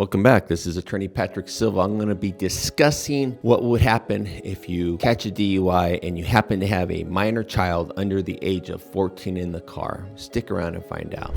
Welcome back. This is Attorney Patrick Silva. I'm going to be discussing what would happen if you catch a DUI and you happen to have a minor child under the age of 14 in the car. Stick around and find out.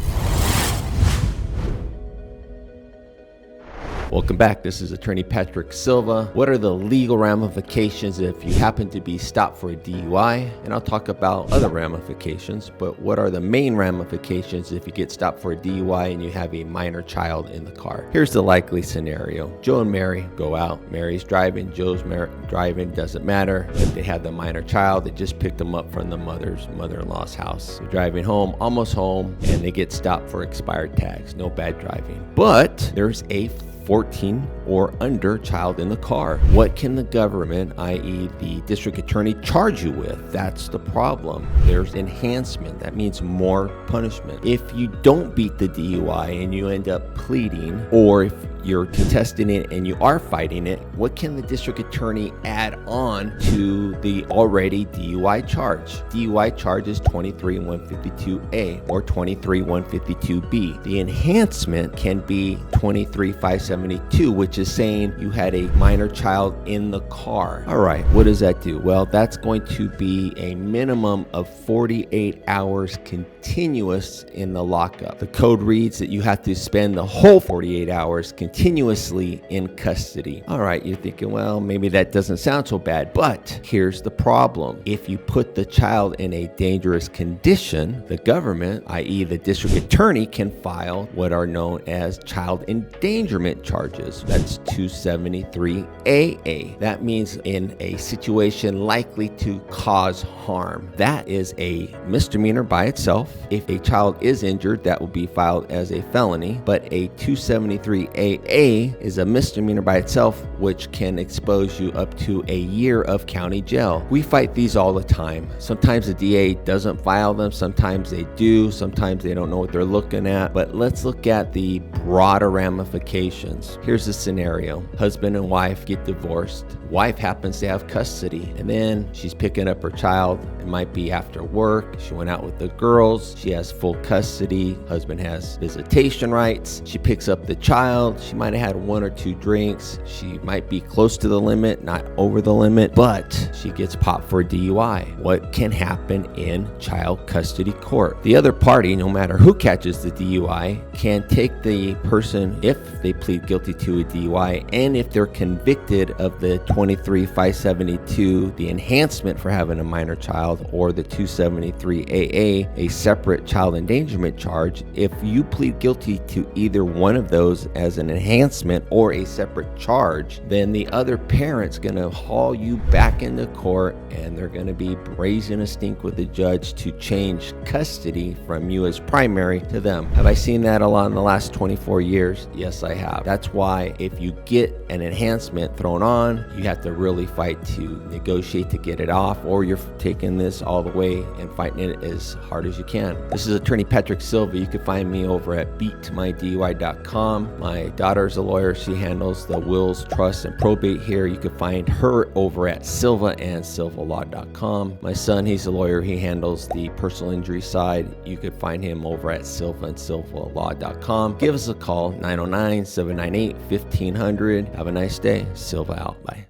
Welcome back. This is Attorney Patrick Silva. What are the legal ramifications if you happen to be stopped for a DUI? And I'll talk about other ramifications, but what are the main ramifications if you get stopped for a DUI and you have a minor child in the car? Here's the likely scenario. Joe and Mary go out. Mary's driving, Joe's driving, doesn't matter. If they have the minor child, they just picked them up from the mother-in-law's house. They're driving home, almost home, and they get stopped for expired tags. No bad driving. But there's a 14 or under child in the car. What can the government, i.e. the district attorney, charge you with? That's the problem. There's enhancement. That means more punishment. If you don't beat the DUI and you end up pleading, or if you're contesting it and you are fighting it, what can the district attorney add on to the already DUI charge? DUI charge is 23-152A or 23-152B. The enhancement can be 23-572, which is saying you had a minor child in the car. All right, what does that do? Well, that's going to be a minimum of 48 hours continuous in the lockup. The code reads that you have to spend the whole 48 hours continuously in custody. All right, you're thinking, well, maybe that doesn't sound so bad, but here's the problem. If you put the child in a dangerous condition, the government, i.e. the district attorney, can file what are known as child endangerment charges. That's 273AA. That means in a situation likely to cause harm. That is a misdemeanor by itself. If a child is injured, that will be filed as a felony, but a 273AA is a misdemeanor by itself, which can expose you up to a year of county jail. We fight these all the time. Sometimes the DA doesn't file them, sometimes they do, sometimes they don't know what they're looking at, but let's look at the broader ramifications. Here's the scenario. Husband and wife get divorced. Wife happens to have custody, and then she's picking up her child. It might be after work. She went out with the girls. She has full custody. Husband has visitation rights. She picks up the child. She might have had one or two drinks. She might be close to the limit, not over the limit, but she gets popped for a DUI. What can happen in child custody court? The other party, no matter who catches the DUI, can take the person, if they plead guilty to a DUI, and if they're convicted of the 23-572, the enhancement for having a minor child, or the 273AA, a separate child endangerment charge. If you plead guilty to either one of those as an enhancement or a separate charge, then the other parent's going to haul you back into court, and they're going to be raising a stink with the judge to change custody from you as primary to them. Have I seen that a lot in the last 24 years? Yes, I have. That's why if you get an enhancement thrown on, you have to really fight to negotiate to get it off, or you're taking this all the way and fighting it as hard as you can. This is Attorney Patrick Silva. You can find me over at beatmydui.com. My daughter's a lawyer. She handles the wills, trusts, and probate here. You can find her over at silvaandsilvalaw.com. My son, he's a lawyer. He handles the personal injury side. You could find him over at silvaandsilvalaw.com. Give us a call, 909-798-1500. Have a nice day. Silva out. Bye.